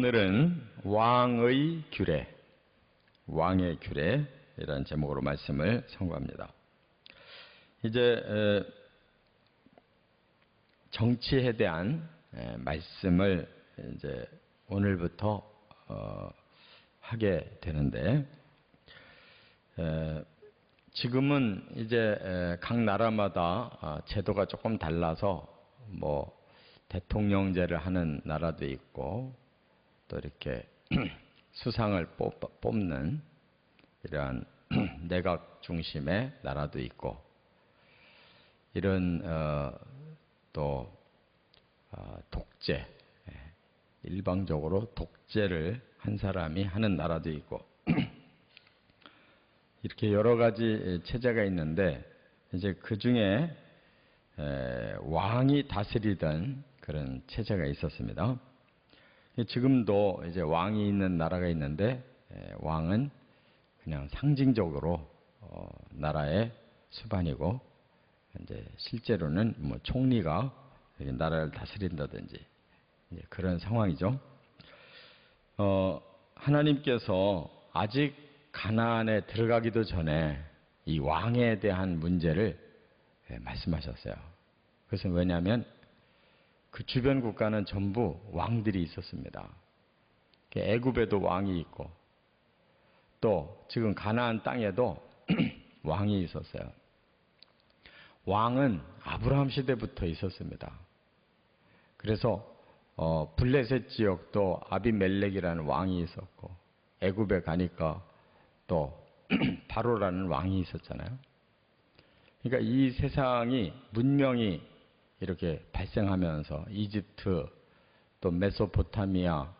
오늘은 왕의 규례, 왕의 규례이라는 제목으로 말씀을 선고합니다. 이제 정치에 대한 말씀을 이제 오늘부터 하게 되는데, 지금은 이제 각 나라마다 제도가 조금 달라서 뭐 대통령제를 하는 나라도 있고, 또 이렇게 수상을 뽑는 이러한 내각 중심의 나라도 있고, 이런 또 독재, 일방적으로 독재를 한 사람이 하는 나라도 있고 이렇게 여러 가지 체제가 있는데, 이제 그 중에 왕이 다스리던 그런 체제가 있었습니다. 지금도 이제 왕이 있는 나라가 있는데, 왕은 그냥 상징적으로 나라의 수반이고, 이제 실제로는 뭐 총리가 나라를 다스린다든지 이제 그런 상황이죠. 하나님께서 아직 가나안에 들어가기도 전에 이 왕에 대한 문제를 말씀하셨어요. 그것은 왜냐하면 그 주변 국가는 전부 왕들이 있었습니다. 애굽에도 왕이 있고, 또 지금 가나안 땅에도 왕이 있었어요. 왕은 아브라함 시대부터 있었습니다. 그래서 블레셋 지역도 아비멜렉이라는 왕이 있었고, 애굽에 가니까 또 바로라는 왕이 있었잖아요. 그러니까 이 세상이 문명이 이렇게 발생하면서 이집트, 또 메소포타미아,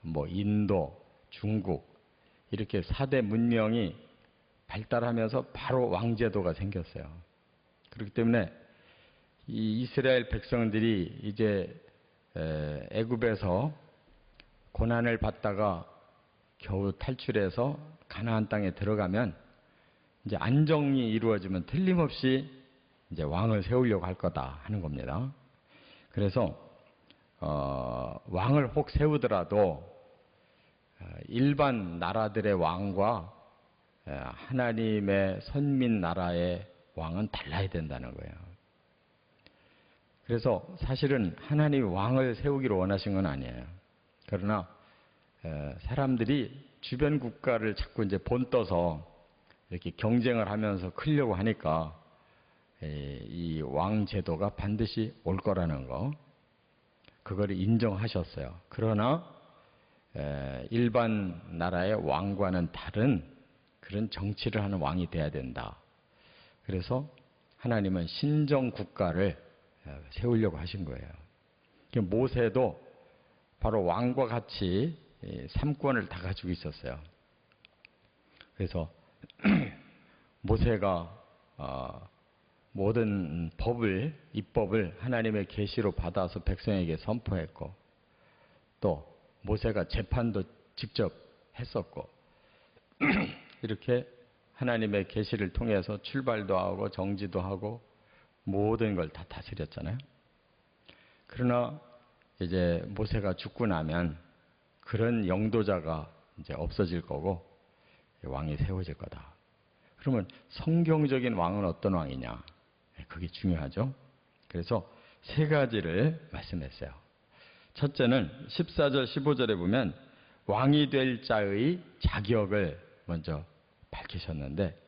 뭐 인도, 중국 이렇게 4대 문명이 발달하면서 바로 왕제도가 생겼어요. 그렇기 때문에 이 이스라엘 백성들이 이제 애굽에서 고난을 받다가 겨우 탈출해서 가나안 땅에 들어가면 이제 안정이 이루어지면 틀림없이 이제 왕을 세우려고 할 거다 하는 겁니다. 그래서 왕을 혹 세우더라도 일반 나라들의 왕과 하나님의 선민 나라의 왕은 달라야 된다는 거예요. 그래서 사실은 하나님이 왕을 세우기를 원하신 건 아니에요. 그러나 사람들이 주변 국가를 자꾸 이제 본떠서 이렇게 경쟁을 하면서 크려고 하니까 이 왕제도가 반드시 올 거라는 거, 그걸 인정하셨어요. 그러나 일반 나라의 왕과는 다른 그런 정치를 하는 왕이 돼야 된다. 그래서 하나님은 신정 국가를 세우려고 하신 거예요. 모세도 바로 왕과 같이 3권을 다 가지고 있었어요. 그래서 모세가 모든 입법을 하나님의 계시로 받아서 백성에게 선포했고, 또 모세가 재판도 직접 했었고, 이렇게 하나님의 계시를 통해서 출발도 하고 정지도 하고 모든 걸 다 다스렸잖아요. 그러나 이제 모세가 죽고 나면 그런 영도자가 이제 없어질 거고 왕이 세워질 거다. 그러면 성경적인 왕은 어떤 왕이냐? 그게 중요하죠. 그래서 세 가지를 말씀했어요. 첫째는 14절 15절에 보면 왕이 될 자의 자격을 먼저 밝히셨는데,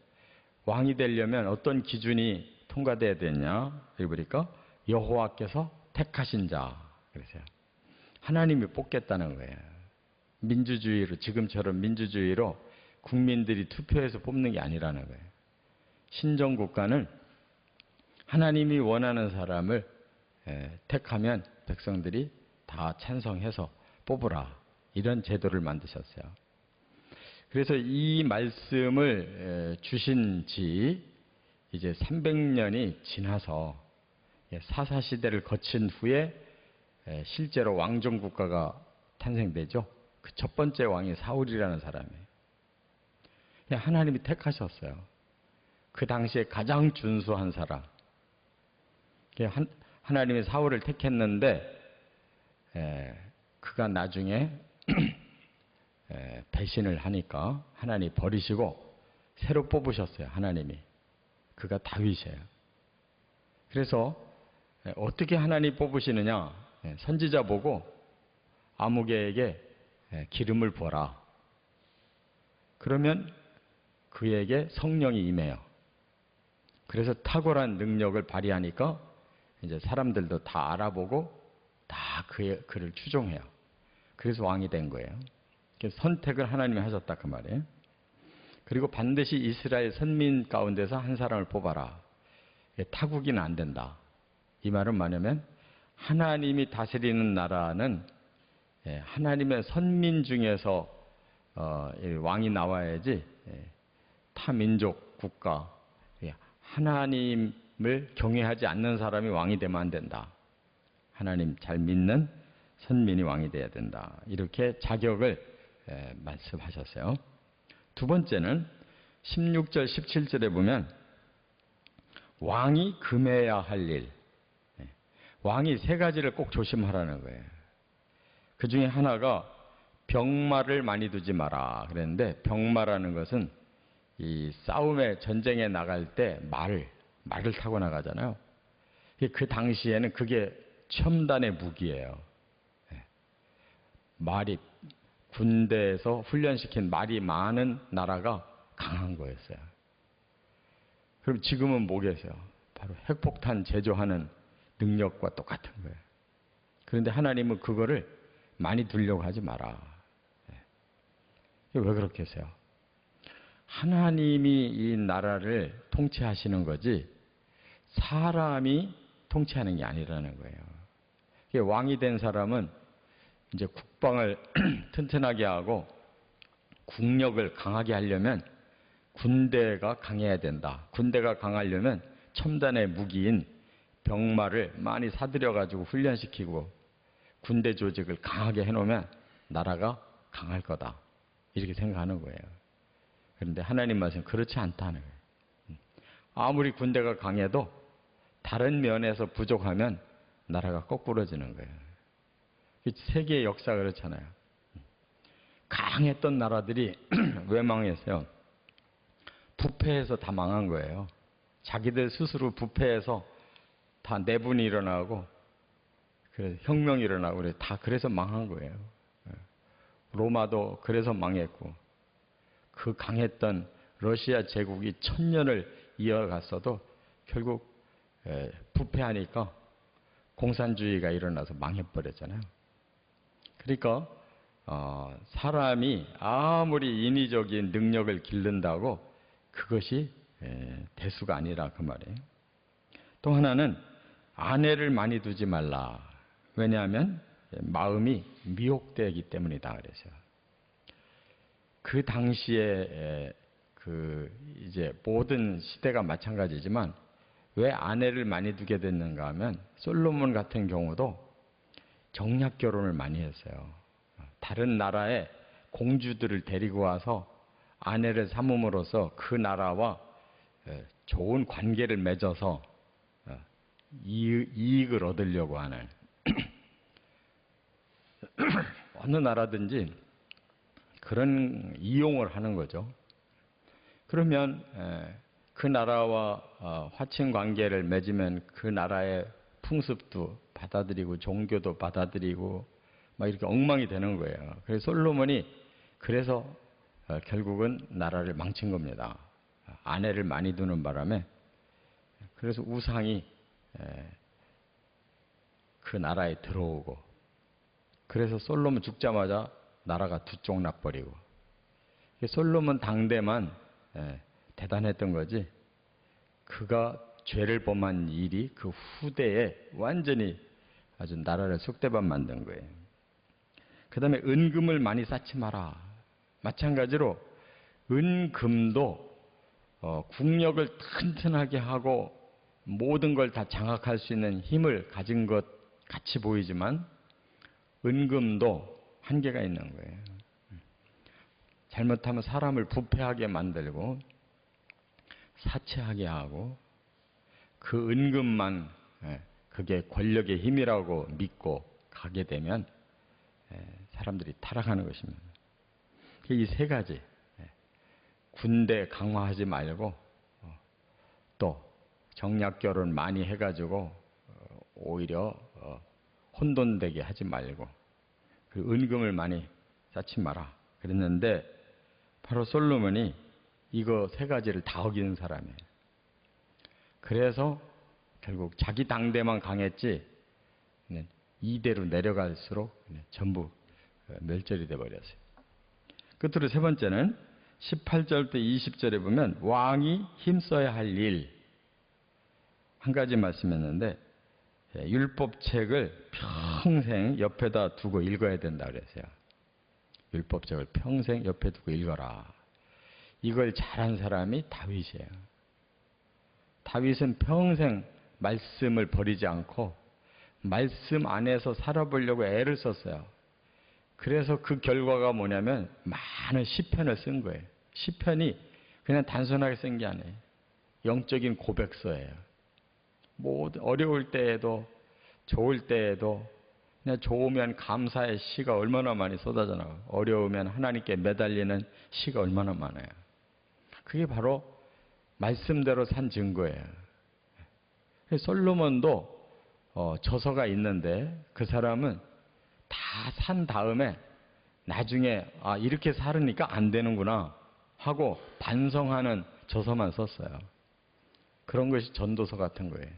왕이 되려면 어떤 기준이 통과돼야 되냐? 여기 보니까 여호와께서 택하신 자 그러세요. 하나님이 뽑겠다는 거예요. 민주주의로, 지금처럼 민주주의로 국민들이 투표해서 뽑는 게 아니라는 거예요. 신정국가는 하나님이 원하는 사람을 택하면 백성들이 다 찬성해서 뽑으라, 이런 제도를 만드셨어요. 그래서 이 말씀을 주신 지 이제 300년이 지나서 사사시대를 거친 후에 실제로 왕정국가가 탄생되죠. 그 첫 번째 왕이 사울이라는 사람이에요. 하나님이 택하셨어요. 그 당시에 가장 준수한 사람. 하나님이 사울을 택했는데 그가 나중에 배신을 하니까 하나님 버리시고 새로 뽑으셨어요. 하나님이. 그가 다윗이에요. 그래서 어떻게 하나님 뽑으시느냐? 선지자 보고 아무개에게 기름을 부어라. 그러면 그에게 성령이 임해요. 그래서 탁월한 능력을 발휘하니까 이제 사람들도 다 알아보고 다 그를 추종해요. 그래서 왕이 된 거예요. 그래서 선택을 하나님이 하셨다 그 말이에요. 그리고 반드시 이스라엘 선민 가운데서 한 사람을 뽑아라. 타국이는 안 된다. 이 말은 뭐냐면 하나님이 다스리는 나라는 하나님의 선민 중에서 왕이 나와야지 타 민족 국가 하나님을 경외하지 않는 사람이 왕이 되면 안 된다. 하나님 잘 믿는 선민이 왕이 돼야 된다. 이렇게 자격을 말씀하셨어요. 두 번째는 16절 17절에 보면 왕이 금해야 할 일. 왕이 세 가지를 꼭 조심하라는 거예요. 그 중에 하나가 병마를 많이 두지 마라 그랬는데, 병마라는 것은 이 싸움에 전쟁에 나갈 때 말을 타고 나가잖아요. 그 당시에는 그게 첨단의 무기예요. 말이, 군대에서 훈련시킨 말이 많은 나라가 강한 거였어요. 그럼 지금은 뭐겠어요? 바로 핵폭탄 제조하는 능력과 똑같은 거예요. 그런데 하나님은 그거를 많이 두려고 하지 마라. 왜 그렇게 했어요? 하나님이 이 나라를 통치하시는 거지 사람이 통치하는 게 아니라는 거예요. 왕이 된 사람은 이제 국방을 튼튼하게 하고 국력을 강하게 하려면 군대가 강해야 된다. 군대가 강하려면 첨단의 무기인 병마를 많이 사들여가지고 훈련시키고 군대 조직을 강하게 해놓으면 나라가 강할 거다. 이렇게 생각하는 거예요. 그런데 하나님 말씀은 그렇지 않다는 거예요. 아무리 군대가 강해도 다른 면에서 부족하면 나라가 거꾸러지는 거예요. 세계의 역사가 그렇잖아요. 강했던 나라들이 왜 망했어요? 부패해서 다 망한 거예요. 자기들 스스로 부패해서 다 내분이 일어나고 혁명이 일어나고 다 그래서 망한 거예요. 로마도 그래서 망했고, 그 강했던 러시아 제국이 1000년을 이어갔어도 결국 부패하니까 공산주의가 일어나서 망해버렸잖아요. 그러니까 사람이 아무리 인위적인 능력을 기른다고 그것이 대수가 아니라 그 말이에요. 또 하나는 아내를 많이 두지 말라. 왜냐하면 마음이 미혹되기 때문이다 그래서요. 그 당시에 이제 모든 시대가 마찬가지지만 왜 아내를 많이 두게 됐는가 하면 솔로몬 같은 경우도 정략 결혼을 많이 했어요. 다른 나라의 공주들을 데리고 와서 아내를 삼음으로써 그 나라와 좋은 관계를 맺어서 이익을 얻으려고 하는 어느 나라든지 그런 이용을 하는 거죠. 그러면 그 나라와 화친 관계를 맺으면 그 나라의 풍습도 받아들이고 종교도 받아들이고 막 이렇게 엉망이 되는 거예요. 그래서 솔로몬이 그래서 결국은 나라를 망친 겁니다. 아내를 많이 두는 바람에. 그래서 우상이 그 나라에 들어오고, 그래서 솔로몬 죽자마자 나라가 두 쪽 나버리고. 솔로몬 당대만 대단했던 거지, 그가 죄를 범한 일이 그 후대에 완전히 아주 나라를 쑥대밭 만든 거예요. 그 다음에 은금을 많이 쌓지 마라. 마찬가지로 은금도 국력을 튼튼하게 하고 모든 걸 다 장악할 수 있는 힘을 가진 것 같이 보이지만 은금도 한계가 있는 거예요. 잘못하면 사람을 부패하게 만들고 사채하게 하고, 그 은금만 그게 권력의 힘이라고 믿고 가게 되면 사람들이 타락하는 것입니다. 이 세 가지, 군대 강화하지 말고 또 정략 결혼 많이 해가지고 오히려 혼돈되게 하지 말고 그리고 은금을 많이 쌓지 마라 그랬는데 바로 솔로몬이 이거 세 가지를 다 어기는 사람이에요. 그래서 결국 자기 당대만 강했지 이대로 내려갈수록 전부 멸절이 돼버렸어요. 끝으로 세 번째는 18절부터 20절에 보면 왕이 힘써야 할 일 한 가지 말씀했는데 율법책을 평생 옆에다 두고 읽어야 된다 그랬어요. 율법책을 평생 옆에 두고 읽어라. 이걸 잘한 사람이 다윗이에요. 다윗은 평생 말씀을 버리지 않고 말씀 안에서 살아보려고 애를 썼어요. 그래서 그 결과가 뭐냐면 많은 시편을 쓴 거예요. 시편이 그냥 단순하게 쓴 게 아니에요. 영적인 고백서예요. 뭐 어려울 때에도 좋을 때에도 그냥 좋으면 감사의 시가 얼마나 많이 쏟아져 나와요. 어려우면 하나님께 매달리는 시가 얼마나 많아요. 그게 바로 말씀대로 산 증거예요. 솔로몬도 저서가 있는데 그 사람은 다 산 다음에 나중에 이렇게 살으니까 안 되는구나 하고 반성하는 저서만 썼어요. 그런 것이 전도서 같은 거예요.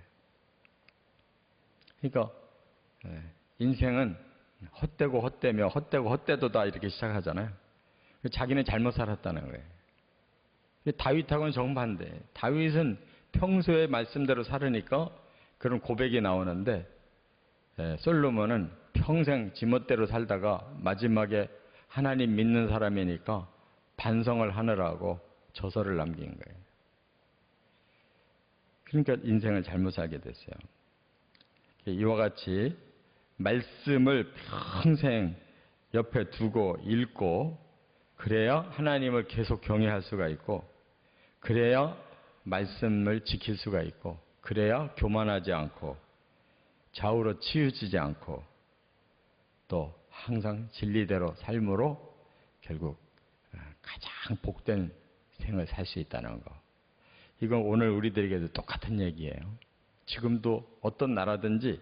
그러니까 인생은 헛되고 헛되며 헛되고 헛되도다 이렇게 시작하잖아요. 자기는 잘못 살았다는 거예요. 다윗하고는 정반대. 다윗은 평소에 말씀대로 살으니까 그런 고백이 나오는데 솔로몬은 평생 지멋대로 살다가 마지막에 하나님 믿는 사람이니까 반성을 하느라고 저서를 남긴 거예요. 그러니까 인생을 잘못 살게 됐어요. 이와 같이 말씀을 평생 옆에 두고 읽고 그래야 하나님을 계속 경외할 수가 있고 그래야 말씀을 지킬 수가 있고 그래야 교만하지 않고 좌우로 치우치지 않고 또 항상 진리대로 삶으로 결국 가장 복된 생을 살 수 있다는 거. 이건 오늘 우리들에게도 똑같은 얘기예요. 지금도 어떤 나라든지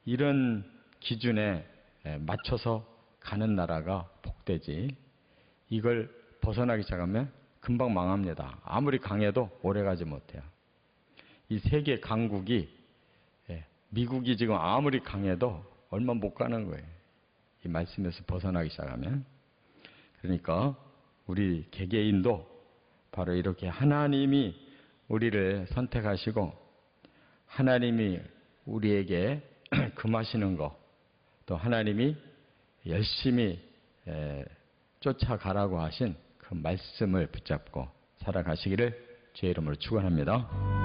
이런 기준에 맞춰서 가는 나라가 복되지 이걸 벗어나기 시작하면 금방 망합니다. 아무리 강해도 오래가지 못해요. 이 세계 강국이 미국이 지금 아무리 강해도 얼마 못 가는 거예요. 이 말씀에서 벗어나기 시작하면. 그러니까 우리 개개인도 바로 이렇게 하나님이 우리를 선택하시고 하나님이 우리에게 금하시는 것, 또 하나님이 열심히 쫓아가라고 하신 그 말씀을 붙잡고 살아가시기를 주의 이름으로 축원합니다.